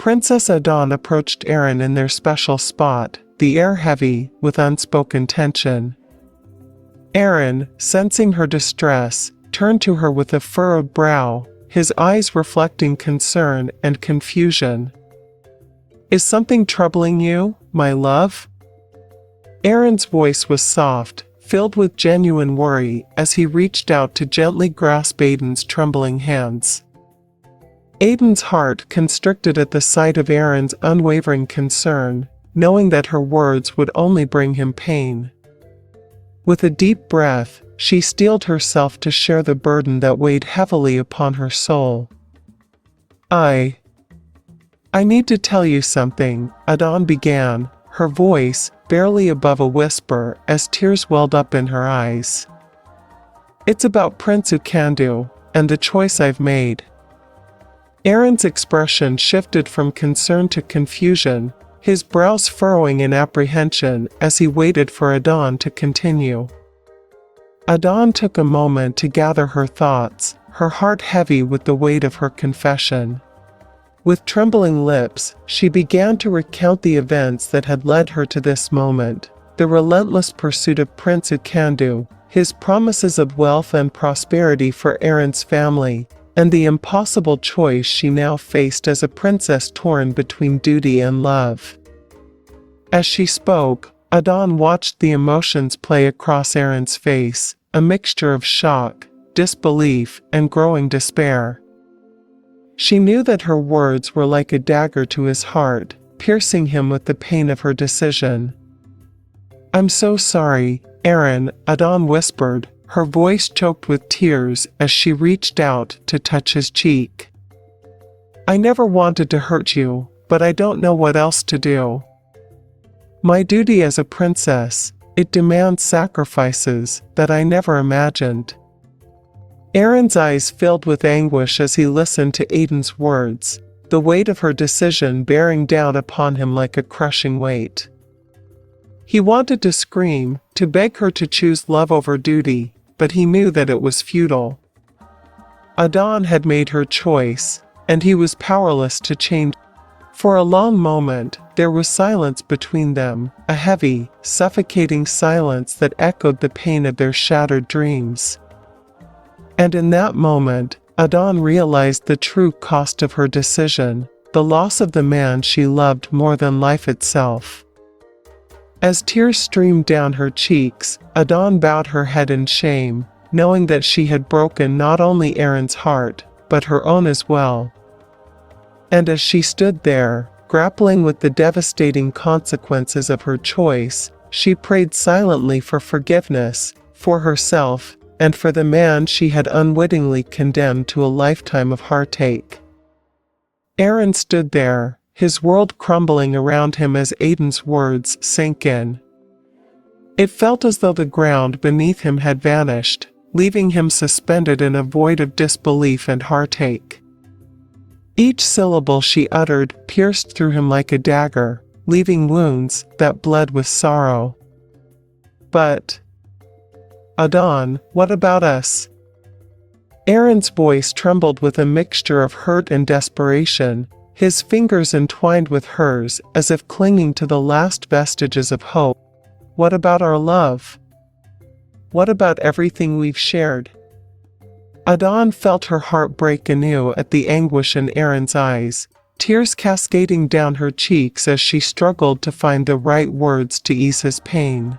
Princess Odor approached Aaron in their special spot, the air heavy with unspoken tension. Aaron, sensing her distress, turned to her with a furrowed brow, his eyes reflecting concern and confusion. "Is something troubling you, my love?" Aaron's voice was soft, filled with genuine worry as he reached out to gently grasp Aiden's trembling hands. Aiden's heart constricted at the sight of Aaron's unwavering concern, knowing that her words would only bring him pain. With a deep breath, she steeled herself to share the burden that weighed heavily upon her soul. I need to tell you something," Odor began, her voice barely above a whisper as tears welled up in her eyes. "It's about Prince Ukandu, and the choice I've made." Aaron's expression shifted from concern to confusion, his brows furrowing in apprehension as he waited for Odor to continue. Odor took a moment to gather her thoughts, her heart heavy with the weight of her confession. With trembling lips, she began to recount the events that had led her to this moment, the relentless pursuit of Prince Ukandu, his promises of wealth and prosperity for Aaron's family, and the impossible choice she now faced as a princess torn between duty and love. As she spoke, Odor watched the emotions play across Aaron's face, a mixture of shock, disbelief, and growing despair. She knew that her words were like a dagger to his heart, piercing him with the pain of her decision. "I'm so sorry, Aaron," Odor whispered, her voice choked with tears as she reached out to touch his cheek. "I never wanted to hurt you, but I don't know what else to do. My duty as a princess, it demands sacrifices that I never imagined." Aaron's eyes filled with anguish as he listened to Aiden's words, the weight of her decision bearing down upon him like a crushing weight. He wanted to scream, to beg her to choose love over duty, but he knew that it was futile. Odor had made her choice, and he was powerless to change. For a long moment, there was silence between them, a heavy, suffocating silence that echoed the pain of their shattered dreams. And in that moment, Odor realized the true cost of her decision, the loss of the man she loved more than life itself. As tears streamed down her cheeks, Odor bowed her head in shame, knowing that she had broken not only Aaron's heart, but her own as well. And as she stood there, grappling with the devastating consequences of her choice, she prayed silently for forgiveness, for herself, and for the man she had unwittingly condemned to a lifetime of heartache. Aaron stood there, his world crumbling around him as Aiden's words sank in. It felt as though the ground beneath him had vanished, leaving him suspended in a void of disbelief and heartache. Each syllable she uttered pierced through him like a dagger, leaving wounds that bled with sorrow. "But Odor, what about us?" Aaron's voice trembled with a mixture of hurt and desperation, his fingers entwined with hers as if clinging to the last vestiges of hope. "What about our love? What about everything we've shared?" Odor felt her heart break anew at the anguish in Aaron's eyes, tears cascading down her cheeks as she struggled to find the right words to ease his pain.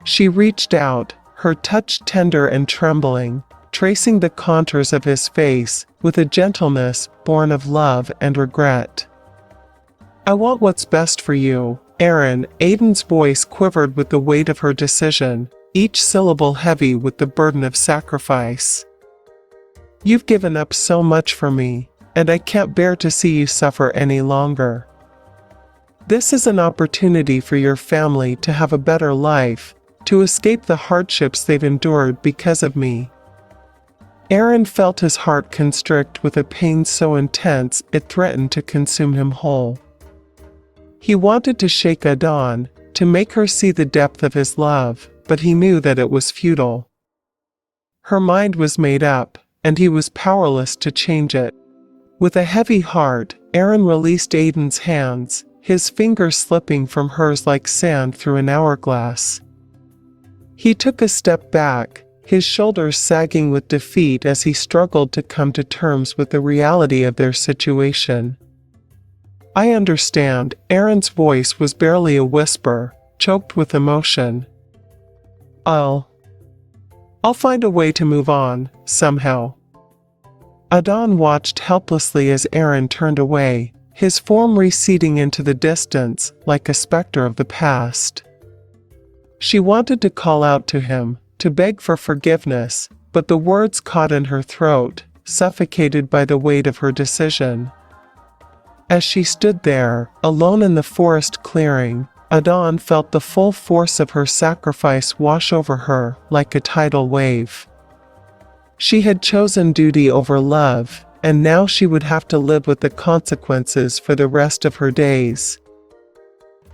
She reached out, her touch tender and trembling, tracing the contours of his face with a gentleness born of love and regret. "I want what's best for you, Aaron." Aiden's voice quivered with the weight of her decision, each syllable heavy with the burden of sacrifice. "You've given up so much for me, and I can't bear to see you suffer any longer. This is an opportunity for your family to have a better life, to escape the hardships they've endured because of me." Aaron felt his heart constrict with a pain so intense it threatened to consume him whole. He wanted to shake Odor, to make her see the depth of his love, but he knew that it was futile. Her mind was made up, and he was powerless to change it. With a heavy heart, Aaron released Aiden's hands, his fingers slipping from hers like sand through an hourglass. He took a step back, his shoulders sagging with defeat as he struggled to come to terms with the reality of their situation. "I understand," Aaron's voice was barely a whisper, choked with emotion. I'll find a way to move on, somehow." Adon watched helplessly as Aaron turned away, his form receding into the distance, like a specter of the past. She wanted to call out to him, to beg for forgiveness, but the words caught in her throat, suffocated by the weight of her decision. As she stood there, alone in the forest clearing, Adon felt the full force of her sacrifice wash over her like a tidal wave. She had chosen duty over love, and now she would have to live with the consequences for the rest of her days.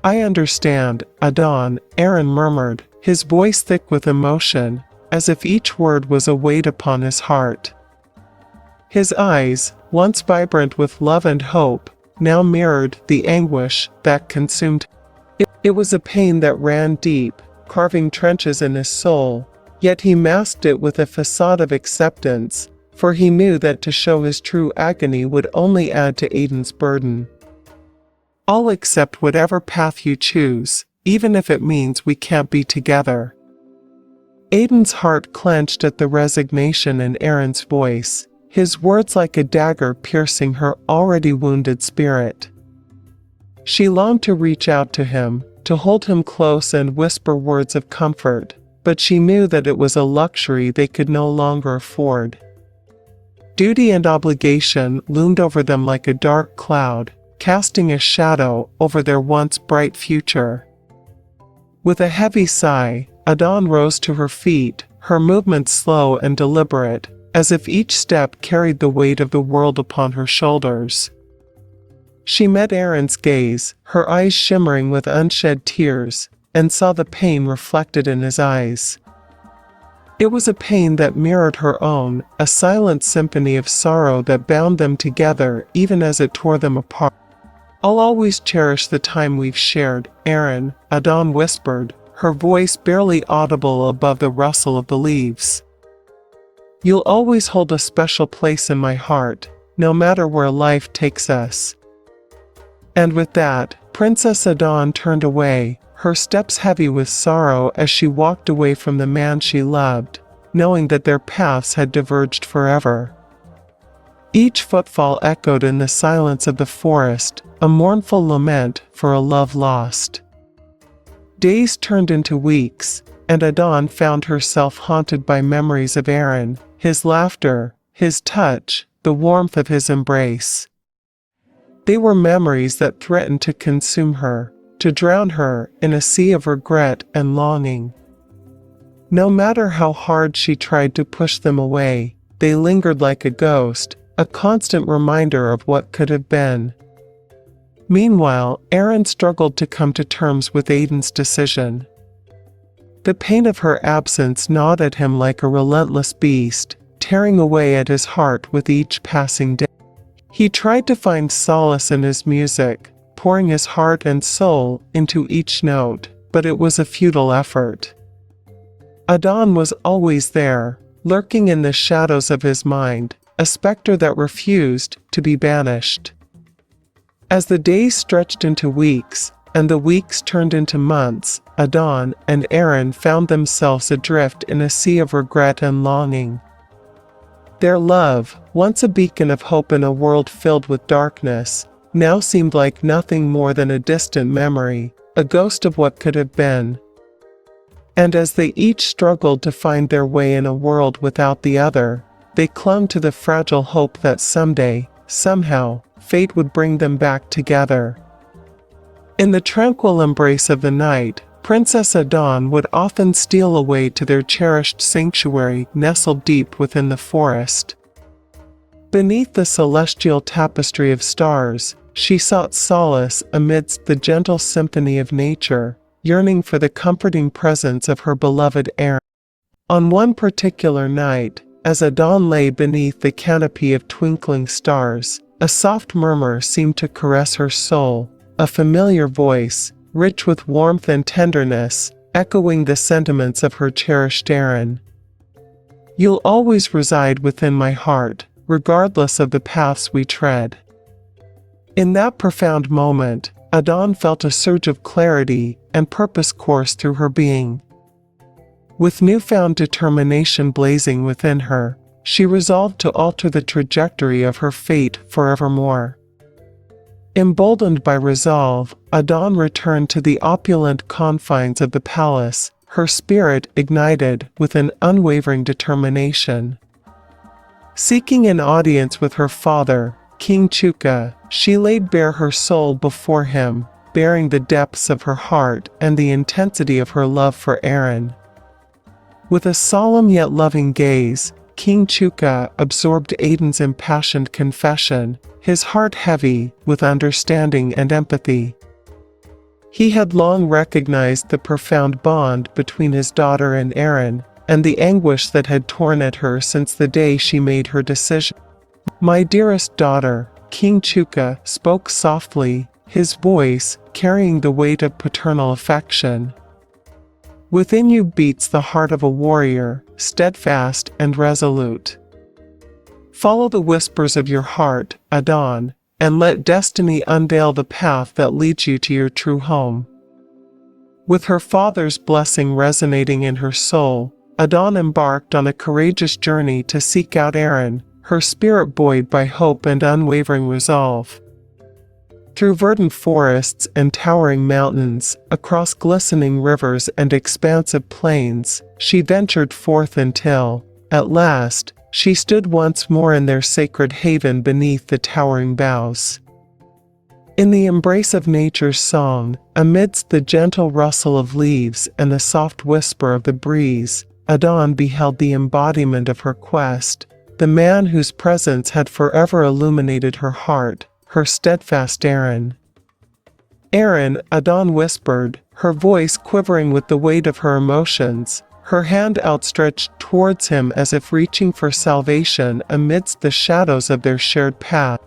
"I understand, Adon," Aaron murmured, his voice thick with emotion, as if each word was a weight upon his heart. His eyes, once vibrant with love and hope, now mirrored the anguish that consumed him. It was a pain that ran deep, carving trenches in his soul, yet he masked it with a facade of acceptance, for he knew that to show his true agony would only add to Aiden's burden. "I'll accept whatever path you choose, even if it means we can't be together." Aiden's heart clenched at the resignation in Aaron's voice, his words like a dagger piercing her already wounded spirit. She longed to reach out to him, to hold him close and whisper words of comfort, but she knew that it was a luxury they could no longer afford. Duty and obligation loomed over them like a dark cloud, casting a shadow over their once bright future. With a heavy sigh, Adon rose to her feet, her movements slow and deliberate, as if each step carried the weight of the world upon her shoulders. She met Aaron's gaze, her eyes shimmering with unshed tears, and saw the pain reflected in his eyes. It was a pain that mirrored her own, a silent symphony of sorrow that bound them together even as it tore them apart. "I'll always cherish the time we've shared, Aaron," Adon whispered, her voice barely audible above the rustle of the leaves. "You'll always hold a special place in my heart, no matter where life takes us." And with that, Princess Adon turned away, her steps heavy with sorrow as she walked away from the man she loved, knowing that their paths had diverged forever. Each footfall echoed in the silence of the forest, a mournful lament for a love lost. Days turned into weeks, and Adon found herself haunted by memories of Aaron, his laughter, his touch, the warmth of his embrace. They were memories that threatened to consume her, to drown her in a sea of regret and longing. No matter how hard she tried to push them away, they lingered like a ghost, a constant reminder of what could have been. Meanwhile, Aaron struggled to come to terms with Aiden's decision. The pain of her absence gnawed at him like a relentless beast, tearing away at his heart with each passing day. He tried to find solace in his music, pouring his heart and soul into each note, but it was a futile effort. Adon was always there, lurking in the shadows of his mind, a specter that refused to be banished. As the days stretched into weeks, and the weeks turned into months, Adon and Aaron found themselves adrift in a sea of regret and longing. Their love, once a beacon of hope in a world filled with darkness, now seemed like nothing more than a distant memory, a ghost of what could have been. And as they each struggled to find their way in a world without the other, they clung to the fragile hope that someday, somehow, fate would bring them back together. In the tranquil embrace of the night, Princess Adon would often steal away to their cherished sanctuary nestled deep within the forest. Beneath the celestial tapestry of stars, she sought solace amidst the gentle symphony of nature, yearning for the comforting presence of her beloved Aaron. On one particular night, as Adon lay beneath the canopy of twinkling stars, A soft murmur seemed to caress her soul, a familiar voice, rich with warmth and tenderness, echoing the sentiments of her cherished Aaron. You'll always reside within my heart, regardless of the paths we tread. In that profound moment, Adon felt a surge of clarity and purpose course through her being. With newfound determination blazing within her, she resolved to alter the trajectory of her fate forevermore. Emboldened by resolve, Adon returned to the opulent confines of the palace, her spirit ignited with an unwavering determination. Seeking an audience with her father, King Chuka, she laid bare her soul before him, bearing the depths of her heart and the intensity of her love for Aaron. With a solemn yet loving gaze, King Chuka absorbed Aiden's impassioned confession, his heart heavy with understanding and empathy. He had long recognized the profound bond between his daughter and Aaron, and the anguish that had torn at her since the day she made her decision. "My dearest daughter," King Chuka spoke softly, his voice carrying the weight of paternal affection. "Within you beats the heart of a warrior, steadfast and resolute. Follow the whispers of your heart, Adon, and let destiny unveil the path that leads you to your true home." With her father's blessing resonating in her soul, Adon embarked on a courageous journey to seek out Aaron, her spirit buoyed by hope and unwavering resolve. Through verdant forests and towering mountains, across glistening rivers and expansive plains, she ventured forth until, at last, she stood once more in their sacred haven beneath the towering boughs. In the embrace of nature's song, amidst the gentle rustle of leaves and the soft whisper of the breeze, Adon beheld the embodiment of her quest, the man whose presence had forever illuminated her heart, her steadfast Aaron. "Aaron," Adon whispered, her voice quivering with the weight of her emotions, her hand outstretched towards him as if reaching for salvation amidst the shadows of their shared path.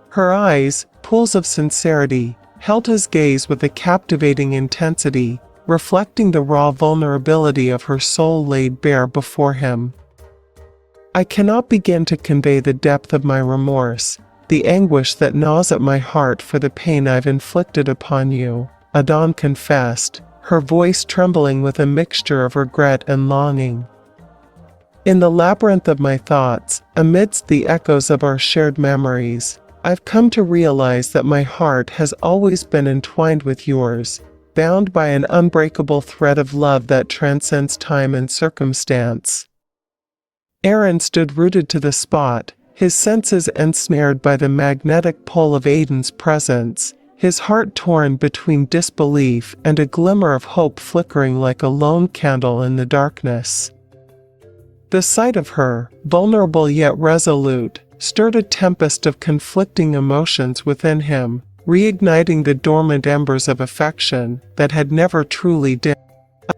Her eyes, pools of sincerity, held his gaze with a captivating intensity, reflecting the raw vulnerability of her soul laid bare before him. "I cannot begin to convey the depth of my remorse, the anguish that gnaws at my heart for the pain I've inflicted upon you," Adon confessed, her voice trembling with a mixture of regret and longing. "In the labyrinth of my thoughts, amidst the echoes of our shared memories, I've come to realize that my heart has always been entwined with yours, bound by an unbreakable thread of love that transcends time and circumstance." Aaron stood rooted to the spot, his senses ensnared by the magnetic pull of Aiden's presence, his heart torn between disbelief and a glimmer of hope flickering like a lone candle in the darkness. The sight of her, vulnerable yet resolute, stirred a tempest of conflicting emotions within him, reigniting the dormant embers of affection that had never truly dimmed.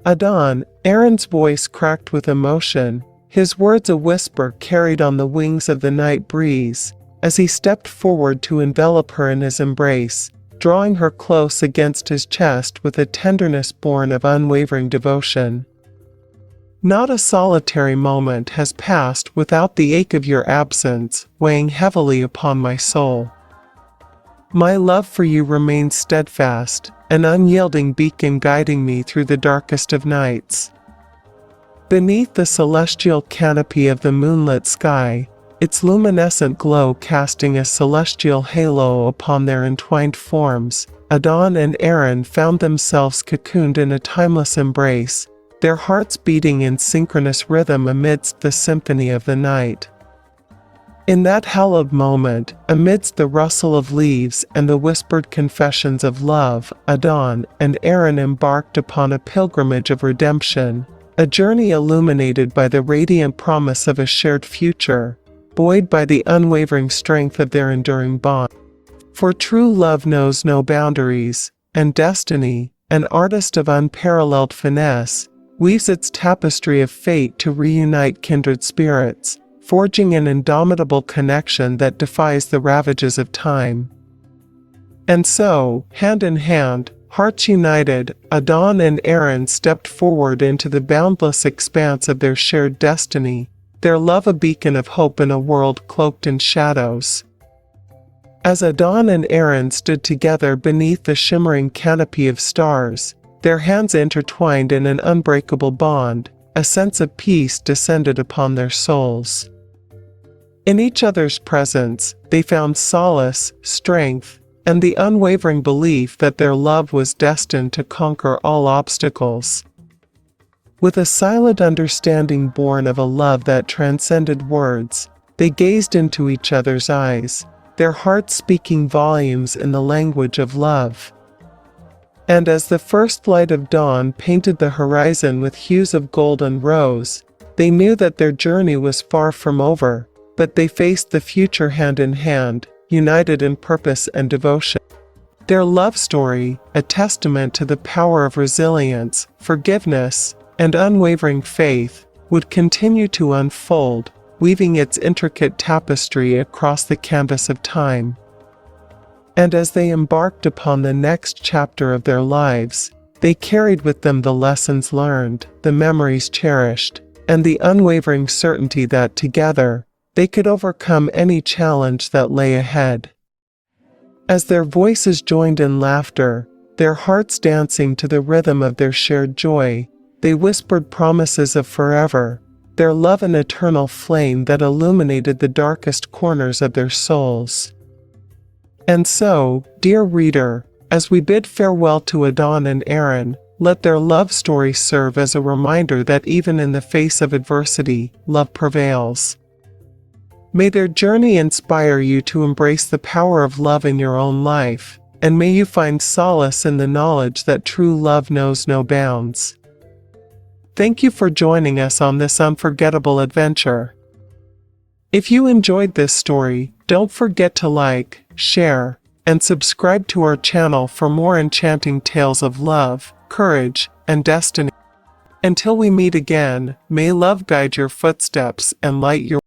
"Adon," Aaron's voice cracked with emotion, his words a whisper carried on the wings of the night breeze, as he stepped forward to envelop her in his embrace, drawing her close against his chest with a tenderness born of unwavering devotion. "Not a solitary moment has passed without the ache of your absence weighing heavily upon my soul. My love for you remains steadfast, an unyielding beacon guiding me through the darkest of nights." Beneath the celestial canopy of the moonlit sky, its luminescent glow casting a celestial halo upon their entwined forms, Adon and Aaron found themselves cocooned in a timeless embrace, their hearts beating in synchronous rhythm amidst the symphony of the night. In that hallowed moment, amidst the rustle of leaves and the whispered confessions of love, Adon and Aaron embarked upon a pilgrimage of redemption, a journey illuminated by the radiant promise of a shared future, buoyed by the unwavering strength of their enduring bond. For true love knows no boundaries, and destiny, an artist of unparalleled finesse, weaves its tapestry of fate to reunite kindred spirits, forging an indomitable connection that defies the ravages of time. And so, hand in hand, hearts united, Odor and Aaron stepped forward into the boundless expanse of their shared destiny, their love a beacon of hope in a world cloaked in shadows. As Odor and Aaron stood together beneath the shimmering canopy of stars, their hands intertwined in an unbreakable bond, a sense of peace descended upon their souls. In each other's presence, they found solace, strength, and the unwavering belief that their love was destined to conquer all obstacles. With a silent understanding born of a love that transcended words, they gazed into each other's eyes, their hearts speaking volumes in the language of love. And as the first light of dawn painted the horizon with hues of gold and rose, they knew that their journey was far from over, but they faced the future hand in hand, united in purpose and devotion. Their love story, a testament to the power of resilience, forgiveness, and unwavering faith, would continue to unfold, weaving its intricate tapestry across the canvas of time. And as they embarked upon the next chapter of their lives, they carried with them the lessons learned, the memories cherished, and the unwavering certainty that together, they could overcome any challenge that lay ahead. As their voices joined in laughter, their hearts dancing to the rhythm of their shared joy, they whispered promises of forever, their love an eternal flame that illuminated the darkest corners of their souls. And so, dear reader, as we bid farewell to Odor and Aaron, let their love story serve as a reminder that even in the face of adversity, love prevails. May their journey inspire you to embrace the power of love in your own life, and may you find solace in the knowledge that true love knows no bounds. Thank you for joining us on this unforgettable adventure. If you enjoyed this story, don't forget to like, share, and subscribe to our channel for more enchanting tales of love, courage, and destiny. Until we meet again, may love guide your footsteps and light your